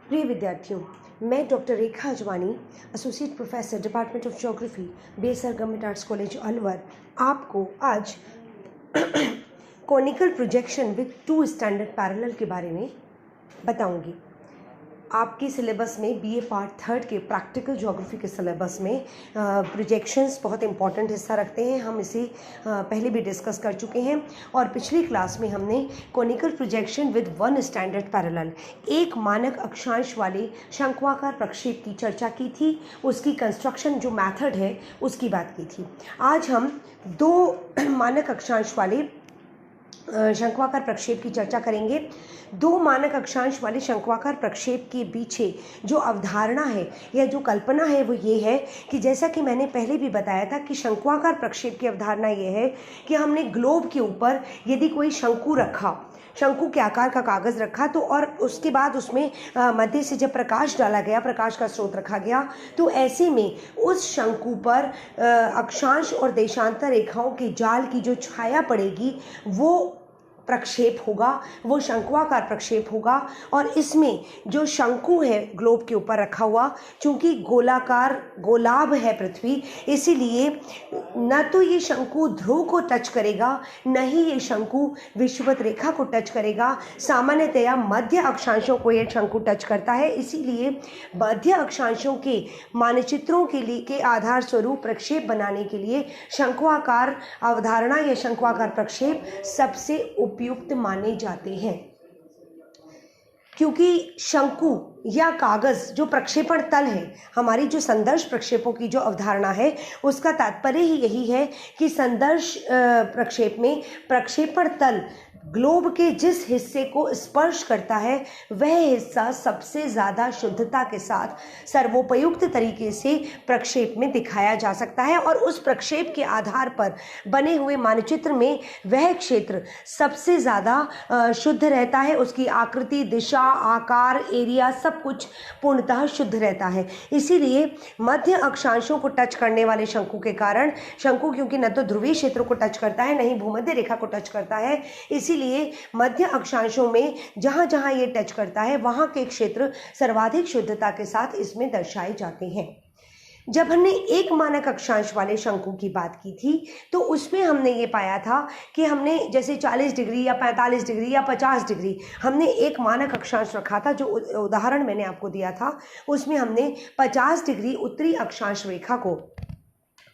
प्रिय विद्यार्थियों, मैं doctor Rekha Ajwani, associate professor department of geography, BSR government arts college Alwar, आपको आज conical projection with two standard parallel के बारे में बताऊंगी। आपके सिलेबस में बीए पार्ट 3 के प्रैक्टिकल ज्योग्राफी के सिलेबस में प्रोजेक्शंस बहुत इंपॉर्टेंट हिस्सा रखते हैं। हम इसे पहले भी डिस्कस कर चुके हैं और पिछली क्लास में हमने conical projection with one standard parallel, एक मानक अक्षांश वाले शंक्वाकार प्रक्षेप की चर्चा की थी। उसकी कंस्ट्रक्शन जो मेथड है उसकी बात की थी। आज हम दो मानक अक्षांश वाले शंक्वाकार प्रक्षेप की चर्चा करेंगे। दो मानक अक्षांश वाले शंक्वाकार प्रक्षेप के पीछे जो अवधारणा है या जो कल्पना है वो ये है कि जैसा कि मैंने पहले भी बताया था कि शंक्वाकार प्रक्षेप की अवधारणा ये है कि हमने ग्लोब के ऊपर यदि कोई शंकु रखा, शंकु के आकार का कागज़ रखा, तो और उसके बाद उसमें मध्य से जब प्रकाश डाला गया, प्रकाश का स्रोत रखा गया, तो ऐसे में उस शंकु पर अक्षांश और देशांतर रेखाओं के जाल की जो छाया पड़ेगी वो प्रक्षेप होगा, वो शंक्वाकार प्रक्षेप होगा। और इसमें जो शंकु है ग्लोब के ऊपर रखा हुआ, चूंकि गोलाकार गोलाभ है पृथ्वी, इसीलिए न तो ये शंकु ध्रुव को टच करेगा, न ही ये शंकु विषुवत रेखा को टच करेगा। सामान्यतया मध्य अक्षांशों को ये शंकु टच करता है, इसीलिए मध्य अक्षांशों के मानचित्रों के लिए के आधार स्वरूप प्रक्षेप बनाने के लिए शंक्वाकार अवधारणा या शंक्वाकार प्रक्षेप सबसे उपयुक्त माने जाते हैं। क्योंकि शंकु या कागज जो प्रक्षेपण तल है, हमारी जो संदर्श प्रक्षेपों की जो अवधारणा है उसका तात्पर्य ही यही है कि संदर्श प्रक्षेप में प्रक्षेपण तल ग्लोब के जिस हिस्से को स्पर्श करता है वह हिस्सा सबसे ज़्यादा शुद्धता के साथ सर्वोपयुक्त तरीके से प्रक्षेप में दिखाया जा सकता है और उस प्रक्षेप के आधार पर बने हुए मानचित्र में वह क्षेत्र सबसे ज़्यादा शुद्ध रहता है। उसकी आकृति, दिशा, आकार, एरिया सब कुछ पूर्णतः शुद्ध रहता है। इसीलिए मध्य अक्षांशों को टच करने वाले शंकु के कारण, शंकु क्योंकि न तो ध्रुवीय क्षेत्रों को टच करता है न ही भूमध्य रेखा को टच करता है, इसीलिए मध्य अक्षांशों में जहां जहां ये टच करता है वहां के क्षेत्र सर्वाधिक शुद्धता के साथ इसमें दर्शाए जाते हैं। जब हमने एक मानक अक्षांश वाले शंकु की बात की थी तो उसमें हमने ये पाया था कि हमने जैसे 40 डिग्री या 45 डिग्री या 50 डिग्री हमने एक मानक अक्षांश रखा था। जो उदाहरण मैंने आपको दिया था उसमें हमने 50 डिग्री उत्तरी अक्षांश रेखा को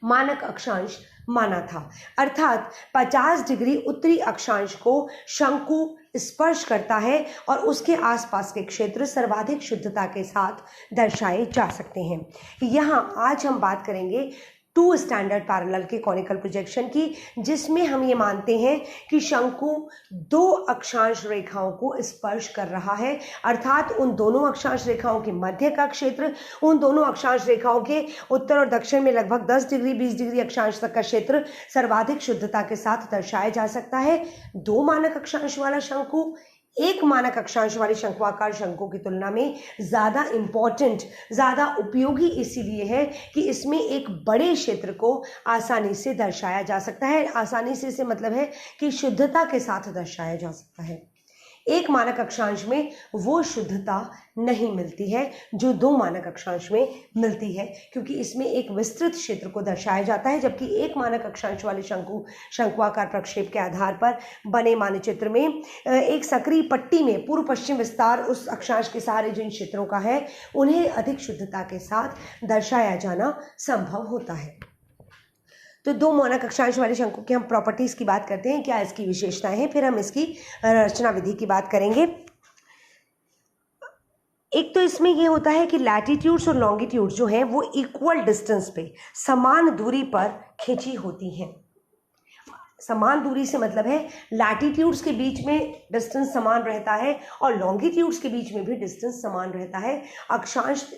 मानक अक्षांश माना था, अर्थात 50 डिग्री उत्तरी अक्षांश को शंकु स्पर्श करता है और उसके आसपास के क्षेत्र सर्वाधिक शुद्धता के साथ दर्शाए जा सकते हैं। यहाँ आज हम बात करेंगे टू स्टैंडर्ड पैरेलल के कॉनिकल प्रोजेक्शन की, जिसमें हम ये मानते हैं कि शंकु दो अक्षांश रेखाओं को स्पर्श कर रहा है, अर्थात उन दोनों अक्षांश रेखाओं के मध्य का क्षेत्र, उन दोनों अक्षांश रेखाओं के उत्तर और दक्षिण में लगभग 10 डिग्री 20 डिग्री अक्षांश तक का क्षेत्र सर्वाधिक शुद्धता के साथ दर्शाया जा सकता है। दो मानक अक्षांश वाला शंकु एक मानक अक्षांश वाले शंक्वाकार शंकु की तुलना में ज़्यादा इम्पॉर्टेंट, ज़्यादा उपयोगी इसीलिए है कि इसमें एक बड़े क्षेत्र को आसानी से दर्शाया जा सकता है। आसानी से मतलब है कि शुद्धता के साथ दर्शाया जा सकता है। एक मानक अक्षांश में वो शुद्धता नहीं मिलती है जो दो मानक अक्षांश में मिलती है, क्योंकि इसमें एक विस्तृत क्षेत्र को दर्शाया जाता है, जबकि एक मानक अक्षांश वाले शंक्वाकार प्रक्षेप के आधार पर बने मानचित्र में एक सक्रिय पट्टी में पूर्व पश्चिम विस्तार उस अक्षांश के सहारे जिन क्षेत्रों का है उन्हें अधिक शुद्धता के साथ दर्शाया जाना संभव होता है। तो दो मानक अक्षांश वाले शंकु की हम प्रॉपर्टीज़ की बात करते हैं, क्या इसकी विशेषताएं हैं, फिर हम इसकी रचना विधि की बात करेंगे। एक तो इसमें ये होता है कि लैटिट्यूड्स और लॉन्गिट्यूड्स जो हैं वो इक्वल डिस्टेंस पे, समान दूरी पर खींची होती हैं। समान दूरी से मतलब है लैटिट्यूड्स के बीच में डिस्टेंस समान रहता है और लॉन्गिट्यूड्स के बीच में भी डिस्टेंस समान रहता है। अक्षांश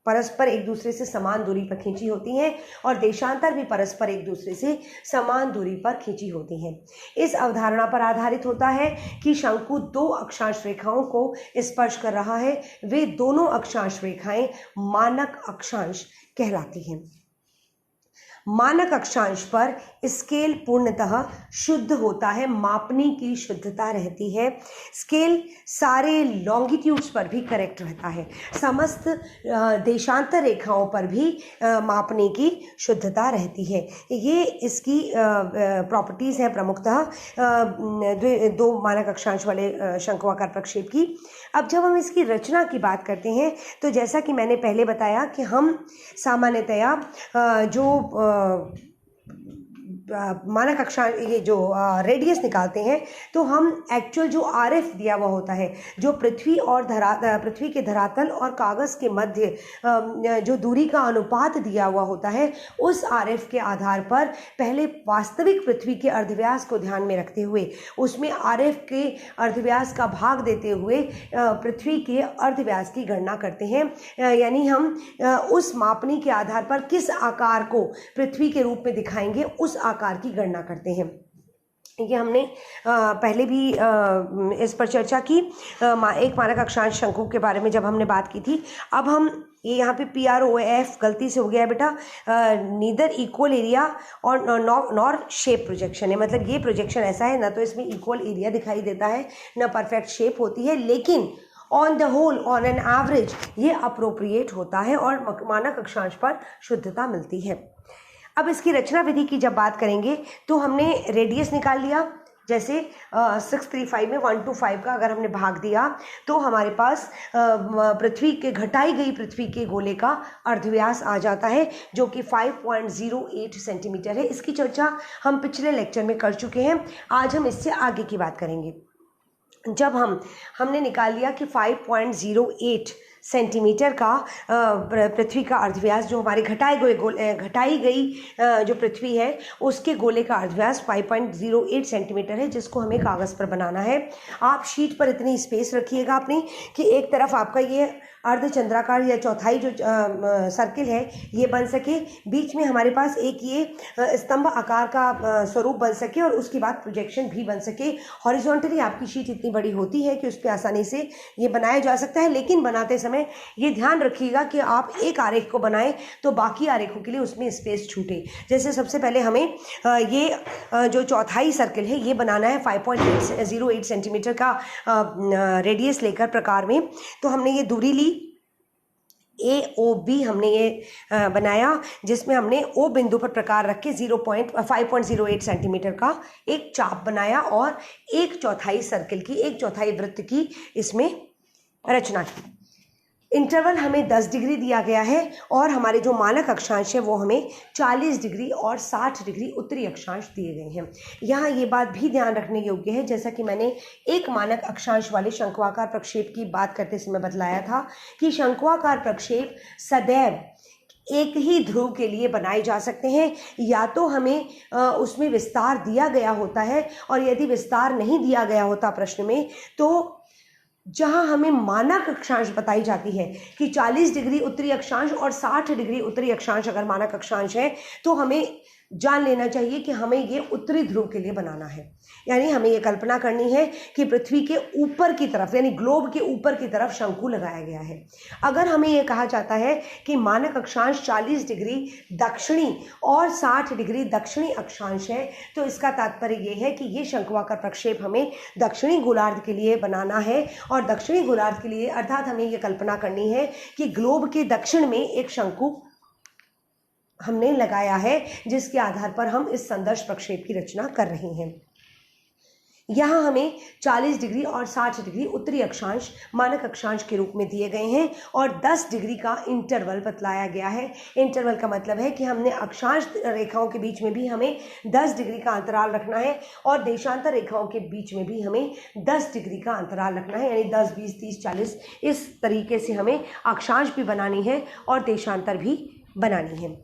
परस्पर एक दूसरे से समान दूरी पर खींची होती हैं और देशांतर भी परस्पर एक दूसरे से समान दूरी पर खींची होती हैं। इस अवधारणा पर आधारित होता है कि शंकु दो अक्षांश रेखाओं को स्पर्श कर रहा है, वे दोनों अक्षांश रेखाएं मानक अक्षांश कहलाती हैं। मानक अक्षांश पर स्केल पूर्णतः शुद्ध होता है, मापने की शुद्धता रहती है। स्केल सारे लॉन्गिट्यूड्स पर भी करेक्ट रहता है, समस्त देशांतर रेखाओं पर भी मापने की शुद्धता रहती है। ये इसकी प्रॉपर्टीज़ हैं प्रमुखतः दो मानक अक्षांश वाले शंक्वाकार प्रक्षेप की। अब जब हम इसकी रचना की बात करते हैं तो जैसा कि मैंने पहले बताया कि हम सामान्यतया जो मानक अक्षांश ये जो रेडियस निकालते हैं तो हम एक्चुअल जो आरएफ दिया हुआ होता है, जो पृथ्वी के धरातल और कागज़ के मध्य जो दूरी का अनुपात दिया हुआ होता है, उस आरएफ के आधार पर पहले वास्तविक पृथ्वी के अर्धव्यास को ध्यान में रखते हुए उसमें आरएफ के अर्धव्यास का भाग देते हुए पृथ्वी के अर्धव्यास की गणना करते हैं। यानी हम उस मापनी के आधार पर किस आकार को पृथ्वी के रूप में दिखाएंगे उस आकार की गणना करते हैं। ये हमने पहले भी इस पर चर्चा की, एक मानक अक्षांश शंकु के बारे में जब हमने बात की थी। अब हम ये यहाँ पे PROF गलती से हो गया है बेटा, नीदर इक्वल एरिया और नॉर शेप प्रोजेक्शन है। मतलब ये प्रोजेक्शन ऐसा है, ना तो इसमें इक्वल एरिया दिखाई देता है ना परफेक्ट शेप होती है, लेकिन on the whole on an average ये अप्रोप्रिएट होता है और मानक अक्षांश पर शुद्धता मिलती है। अब इसकी रचना विधि की जब बात करेंगे तो हमने रेडियस निकाल लिया। जैसे 635 में 1 to 5 का अगर हमने भाग दिया तो हमारे पास पृथ्वी के घटाई गई पृथ्वी के गोले का अर्धव्यास आ जाता है, जो कि 5.08 सेंटीमीटर है। इसकी चर्चा हम पिछले लेक्चर में कर चुके हैं। आज हम इससे आगे की बात करेंगे। जब हमने निकाल लिया कि 5.08 सेंटीमीटर का पृथ्वी का अर्धव्यास, जो हमारे घटाई गई जो पृथ्वी है उसके गोले का अर्धव्यास 5.08 सेंटीमीटर है, जिसको हमें कागज़ पर बनाना है। आप शीट पर इतनी स्पेस रखिएगा अपनी कि एक तरफ आपका ये अर्धचंद्राकार या चौथाई जो सर्किल है ये बन सके, बीच में हमारे पास एक ये स्तंभ आकार का स्वरूप बन सके और उसके बाद प्रोजेक्शन भी बन सके। हॉरिजॉन्टली आपकी शीट इतनी बड़ी होती है कि उस पर आसानी से ये बनाया जा सकता है, लेकिन बनाते समय ये ध्यान रखिएगा कि आप एक आरेख को बनाएं तो बाकी आरेखों के लिए उसमें स्पेस छूटे। जैसे सबसे पहले हमें ये जो चौथाई सर्किल है ये बनाना है 5.08 सेंटीमीटर का रेडियस लेकर प्रकार में। तो हमने ये दूरी ली AOB हमने ये बनाया, जिसमें हमने O बिंदु पर प्रकार रख के 5.08 सेंटीमीटर का एक चाप बनाया और एक चौथाई सर्किल की, एक चौथाई वृत्त की इसमें रचना की। इंटरवल हमें 10 डिग्री दिया गया है और हमारे जो मानक अक्षांश है वो हमें 40 डिग्री और 60 डिग्री उत्तरी अक्षांश दिए गए हैं। यहाँ ये बात भी ध्यान रखने योग्य है, जैसा कि मैंने एक मानक अक्षांश वाले शंक्वाकार प्रक्षेप की बात करते समय बतलाया था कि शंक्वाकार प्रक्षेप सदैव एक ही ध्रुव के लिए बनाए जा सकते हैं। या तो हमें उसमें विस्तार दिया गया होता है, और यदि विस्तार नहीं दिया गया होता प्रश्न में, तो जहां हमें मानक अक्षांश बताई जाती है कि 40 डिग्री उत्तरी अक्षांश और 60 डिग्री उत्तरी अक्षांश अगर मानक अक्षांश है तो हमें जान लेना चाहिए कि हमें ये उत्तरी ध्रुव के लिए बनाना है। यानी हमें ये कल्पना करनी है कि पृथ्वी के ऊपर की तरफ, यानी ग्लोब के ऊपर की तरफ शंकु लगाया गया है। अगर हमें ये कहा जाता है कि मानक अक्षांश 40 डिग्री दक्षिणी और 60 डिग्री दक्षिणी अक्षांश है, तो इसका तात्पर्य ये है कि ये शंक्वाकार प्रक्षेप हमें दक्षिणी गोलार्ध के लिए बनाना है। और दक्षिणी गोलार्ध के लिए अर्थात हमें ये कल्पना करनी है कि ग्लोब के दक्षिण में एक शंकु हमने लगाया है, जिसके आधार पर हम इस संदर्श प्रक्षेप की रचना कर रहे हैं। यहाँ हमें 40 डिग्री और 60 डिग्री उत्तरी अक्षांश मानक अक्षांश के रूप में दिए गए हैं और 10 डिग्री का इंटरवल बतलाया गया है। इंटरवल का मतलब है कि हमने अक्षांश रेखाओं के बीच में भी हमें 10 डिग्री का अंतराल रखना है और देशांतर रेखाओं के बीच में भी हमें 10 डिग्री का अंतराल रखना है। यानी 10, 20, 30, 40 इस तरीके से हमें अक्षांश भी बनानी है और देशांतर भी बनानी है।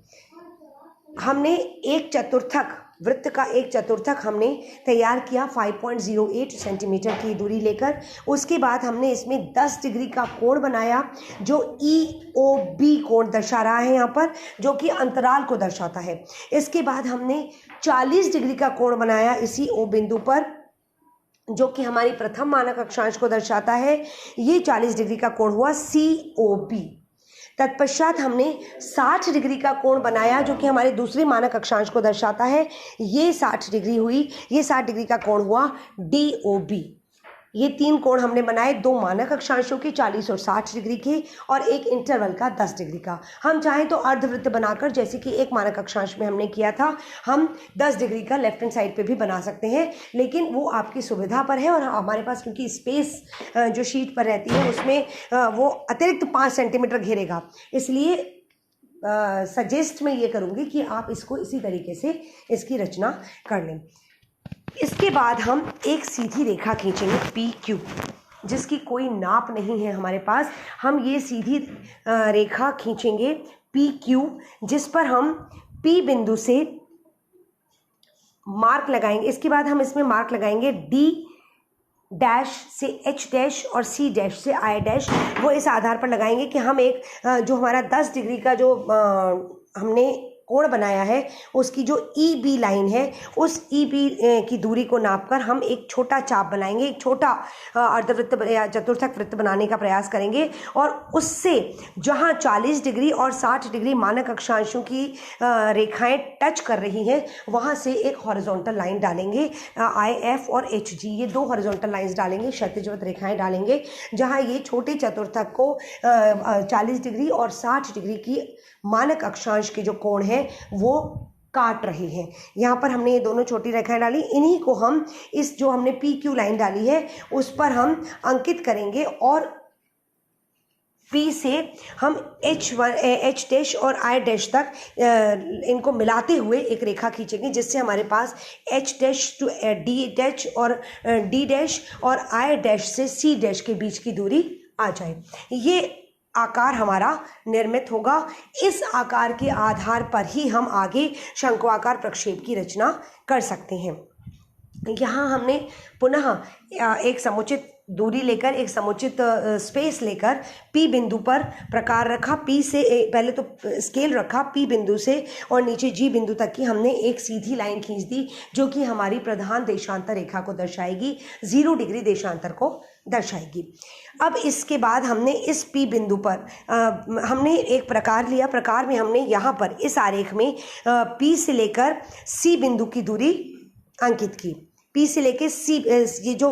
हमने एक चतुर्थक वृत्त का एक चतुर्थक हमने तैयार किया 5.08 सेंटीमीटर की दूरी लेकर। उसके बाद हमने इसमें 10 डिग्री का कोण बनाया जो EOB कोण दर्शा रहा है यहाँ पर, जो कि अंतराल को दर्शाता है। इसके बाद हमने 40 डिग्री का कोण बनाया इसी O बिंदु पर, जो कि हमारी प्रथम मानक अक्षांश को दर्शाता है। ये 40 डिग्री का कोण हुआ COB। तत्पश्चात हमने 60 डिग्री का कोण बनाया जो कि हमारे दूसरे मानक अक्षांश को दर्शाता है। ये 60 डिग्री हुई, ये 60 डिग्री का कोण हुआ DOB। ये 3 कोण हमने बनाए, 2 मानक अक्षांशों के 40 और 60 डिग्री के और एक इंटरवल का 10 डिग्री का। हम चाहें तो अर्धवृत्त बनाकर, जैसे कि एक मानक अक्षांश में हमने किया था, हम 10 डिग्री का लेफ्ट हैंड साइड पे भी बना सकते हैं, लेकिन वो आपकी सुविधा पर है। और हमारे पास क्योंकि स्पेस जो शीट पर रहती है उसमें वो अतिरिक्त 5 सेंटीमीटर घेरेगा, इसलिए सजेस्ट मैं ये करूँगी कि आप इसको इसी तरीके से इसकी रचना कर लें। इसके बाद हम एक सीधी रेखा खींचेंगे PQ, जिसकी कोई नाप नहीं है हमारे पास। हम ये सीधी रेखा खींचेंगे PQ, जिस पर हम P बिंदु से मार्क लगाएंगे। इसके बाद हम इसमें मार्क लगाएंगे D डैश से H डैश और C डैश से I डैश। वो इस आधार पर लगाएंगे कि हम एक जो हमारा 10 डिग्री का जो हमने कोण बनाया है उसकी जो EB लाइन है, उस EB की दूरी को नापकर हम एक छोटा चाप बनाएंगे, एक छोटा अर्धवृत्त या चतुर्थक वृत्त बनाने का प्रयास करेंगे। और उससे जहां 40 डिग्री और 60 डिग्री मानक अक्षांशों की रेखाएं टच कर रही हैं, वहां से एक हॉरिजॉन्टल लाइन डालेंगे, IF और HG, ये 2 हॉरिजॉन्टल लाइंस डालेंगे, क्षैतिजवत रेखाएं डालेंगे, जहां ये छोटे चतुर्थक को 40 डिग्री और 60 डिग्री की मानक अक्षांश के जो कोण है वो काट रही हैं। यहाँ पर हमने ये दोनों छोटी रेखाएं डाली, इन्हीं को हम इस जो हमने PQ लाइन डाली है उस पर हम अंकित करेंगे और P से हम H डैश और I डैश तक इनको मिलाते हुए एक रेखा खींचेंगे, जिससे हमारे पास H dash to D dash और D डैश और I डैश से C डैश के बीच की दूरी आ जाए। ये आकार हमारा निर्मित होगा। इस आकार के आधार पर ही हम आगे शंक्वाकार प्रक्षेप की रचना कर सकते हैं। यहाँ हमने पुनः एक समुचित दूरी लेकर, एक समुचित स्पेस लेकर P बिंदु पर प्रकार रखा। P से पहले तो स्केल रखा P बिंदु से और नीचे G बिंदु तक की हमने एक सीधी लाइन खींच दी, जो कि हमारी प्रधान देशांतर रेखा को दर्शाएगी, 0 डिग्री देशांतर को दर्शाएगी। अब इसके बाद हमने इस P बिंदु पर हमने एक प्रकार लिया। प्रकार में हमने यहाँ पर इस आरेख में P से लेकर C बिंदु की दूरी अंकित की। P से लेके C, ये जो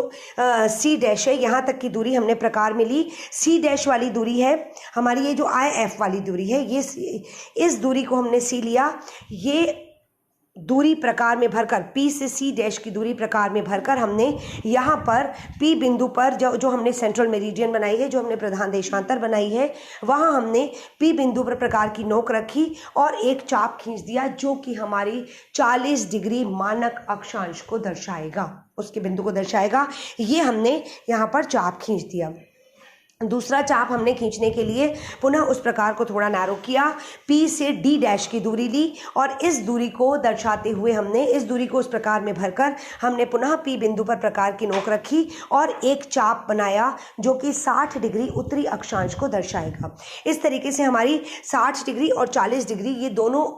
C डैश है यहाँ तक की दूरी हमने प्रकार में ली। C डैश वाली दूरी है हमारी, ये जो IF वाली दूरी है, ये इस दूरी को हमने C लिया। ये दूरी प्रकार में भरकर P से C डैश की दूरी प्रकार में भरकर हमने यहाँ पर P बिंदु पर जो हमने सेंट्रल मेरिडियन बनाई है, जो हमने प्रधान देशांतर बनाई है, वहाँ हमने P बिंदु पर प्रकार की नोक रखी और एक चाप खींच दिया, जो कि हमारी 40 डिग्री मानक अक्षांश को दर्शाएगा, उसके बिंदु को दर्शाएगा। ये हमने यहाँ पर चाप खींच दिया। दूसरा चाप हमने खींचने के लिए पुनः उस प्रकार को थोड़ा नैरो किया, P से D डैश की दूरी ली और इस दूरी को दर्शाते हुए हमने इस दूरी को उस प्रकार में भरकर हमने पुनः P बिंदु पर प्रकार की नोक रखी और एक चाप बनाया, जो कि 60 डिग्री उत्तरी अक्षांश को दर्शाएगा। इस तरीके से हमारी 60 डिग्री और 40 डिग्री ये दोनों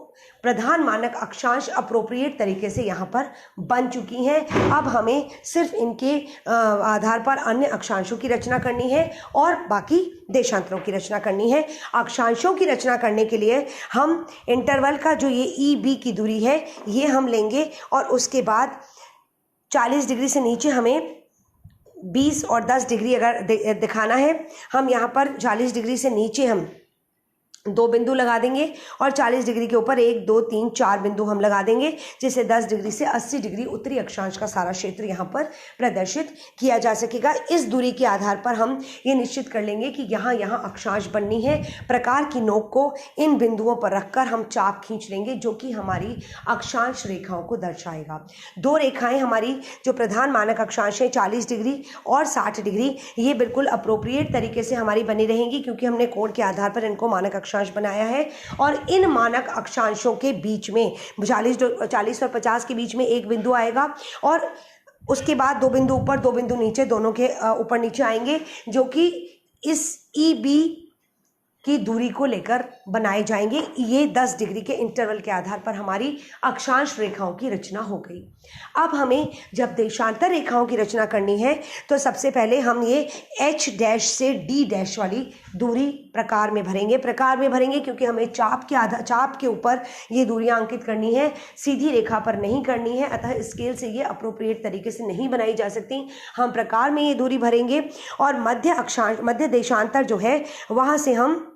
प्रधान मानक अक्षांश अप्रोप्रिएट तरीके से यहाँ पर बन चुकी हैं। अब हमें सिर्फ इनके आधार पर अन्य अक्षांशों की रचना करनी है और बाकी देशांतरों की रचना करनी है। अक्षांशों की रचना करने के लिए हम इंटरवल का जो ये EB की दूरी है ये हम लेंगे और उसके बाद 40 डिग्री से नीचे हमें 20 और 10 डिग्री अगर दिखाना है, हम यहाँ पर 40 डिग्री से नीचे हम 2 बिंदु लगा देंगे और 40 डिग्री के ऊपर 1 2 3 4 बिंदु हम लगा देंगे, जिससे 10 डिग्री से 80 डिग्री उत्तरी अक्षांश का सारा क्षेत्र यहाँ पर प्रदर्शित किया जा सकेगा। इस दूरी के आधार पर हम ये निश्चित कर लेंगे कि यहाँ अक्षांश बननी है। प्रकार की नोक को इन बिंदुओं पर रखकर हम चाप खींच लेंगे, जो कि हमारी अक्षांश रेखाओं को दर्शाएगा। 2 रेखाएं हमारी जो प्रधान मानक अक्षांश है 40 डिग्री और 60 डिग्री, ये बिल्कुल अप्रोप्रिएट तरीके से हमारी बनी रहेंगी, क्योंकि हमने कोण के आधार पर इनको मानक अक्षांश बनाया है। और इन मानक अक्षांशों के बीच में 40 और 50 के बीच में एक बिंदु आएगा और उसके बाद 2 बिंदु ऊपर 2 बिंदु नीचे, दोनों के ऊपर नीचे आएंगे, जो कि इस EB की दूरी को लेकर बनाए जाएंगे। ये 10 डिग्री के इंटरवल के आधार पर हमारी अक्षांश रेखाओं की रचना हो गई। अब हमें जब देशांतर रेखाओं की रचना करनी है तो सबसे पहले हम ये H डैश से D डैश वाली दूरी प्रकार में भरेंगे क्योंकि हमें चाप के ऊपर ये दूरियां अंकित करनी है, सीधी रेखा पर नहीं करनी है। अतः स्केल से ये अप्रोप्रिएट तरीके से नहीं बनाई जा सकती। हम प्रकार में ये दूरी भरेंगे और मध्य देशांतर जो है वहां से हम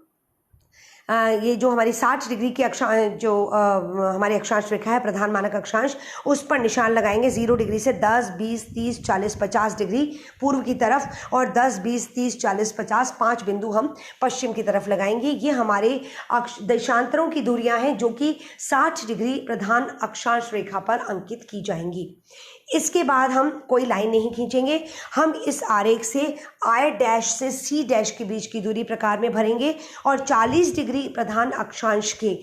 ये जो हमारी 60 डिग्री की हमारी अक्षांश रेखा है, प्रधान मानक अक्षांश, उस पर निशान लगाएंगे 0 डिग्री से 10, 20, 30, 40, 50 डिग्री पूर्व की तरफ और 10, 20, 30, 40, 50 5 बिंदु हम पश्चिम की तरफ लगाएंगे। ये हमारे देशांतरों की दूरियां हैं जो कि 60 डिग्री प्रधान अक्षांश रेखा पर अंकित की जाएंगी। इसके बाद हम कोई लाइन नहीं खींचेंगे, हम इस आरेख से I डैश से C डैश के बीच की दूरी प्रकार में भरेंगे और 40 डिग्री प्रधान अक्षांश के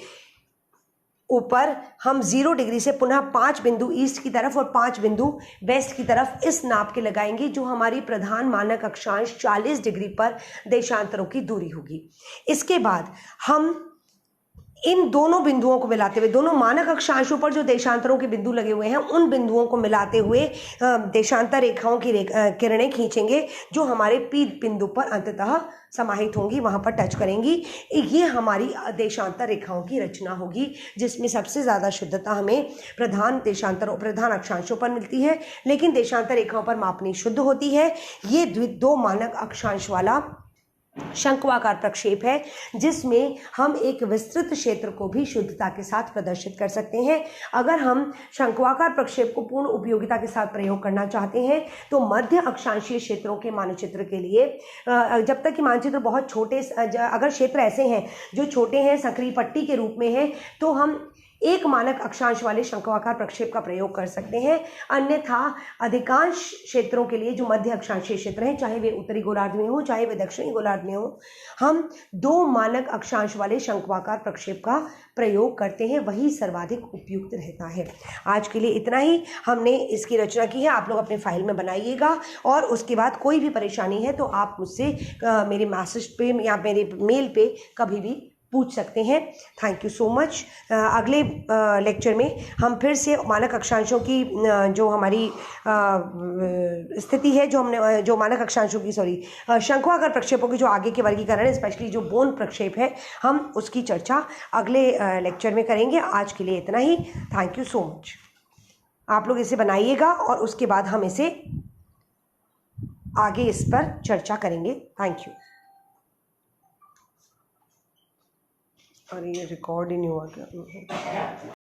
ऊपर हम 0 डिग्री से पुनः 5 बिंदु ईस्ट की तरफ और 5 बिंदु वेस्ट की तरफ इस नाप के लगाएंगे जो हमारी प्रधान मानक अक्षांश 40 डिग्री पर देशांतरों की दूरी होगी। इसके बाद हम इन दोनों बिंदुओं को मिलाते हुए, दोनों मानक अक्षांशों पर जो देशांतरों के बिंदु लगे हुए हैं उन बिंदुओं को मिलाते हुए देशांतर रेखाओं की किरणें खींचेंगे जो हमारे P बिंदु पर अंततः समाहित होंगी, वहां पर टच करेंगी। ये हमारी देशांतर रेखाओं की रचना होगी जिसमें सबसे ज़्यादा शुद्धता हमें प्रधान अक्षांशों पर मिलती है, लेकिन देशांतर रेखाओं पर मापनी शुद्ध होती है। ये 2 मानक अक्षांश वाला शंक्वाकार प्रक्षेप है जिसमें हम एक विस्तृत क्षेत्र को भी शुद्धता के साथ प्रदर्शित कर सकते हैं। अगर हम शंक्वाकार प्रक्षेप को पूर्ण उपयोगिता के साथ प्रयोग करना चाहते हैं तो मध्य अक्षांशीय क्षेत्रों के मानचित्र के लिए जब तक कि मानचित्र बहुत छोटे, अगर क्षेत्र ऐसे हैं जो छोटे हैं, संकरी पट्टी के रूप में हैं, तो हम एक मानक अक्षांश वाले शंक्वाकार प्रक्षेप का प्रयोग कर सकते हैं। अन्यथा अधिकांश क्षेत्रों के लिए जो मध्य अक्षांशीय क्षेत्र हैं, चाहे वे उत्तरी गोलार्ध में हो चाहे वे दक्षिणी गोलार्ध में हो, हम 2 मानक अक्षांश वाले शंक्वाकार प्रक्षेप का प्रयोग करते हैं, वही सर्वाधिक उपयुक्त रहता है। आज के लिए इतना ही हमने इसकी रचना की है, आप लोग अपने फाइल में बनाइएगा और उसके बाद कोई भी परेशानी है तो आप मुझसे मेरे मैसेज पे या मेरे मेल पे कभी भी पूछ सकते हैं। Thank you so much. अगले लेक्चर में हम फिर से मानक अक्षांशों की जो हमारी स्थिति है, जो मानक अक्षांशों की शंक्वाकार प्रक्षेपों की जो आगे के वर्गीकरण है, स्पेशली जो बोन प्रक्षेप है, हम उसकी चर्चा अगले लेक्चर में करेंगे। आज के लिए इतना ही। Thank you so much. आप लोग इसे बनाइएगा और उसके बाद हम इसे आगे इस पर चर्चा करेंगे। Thank you. और ये रिकॉर्ड ही नहीं हुआ क्या?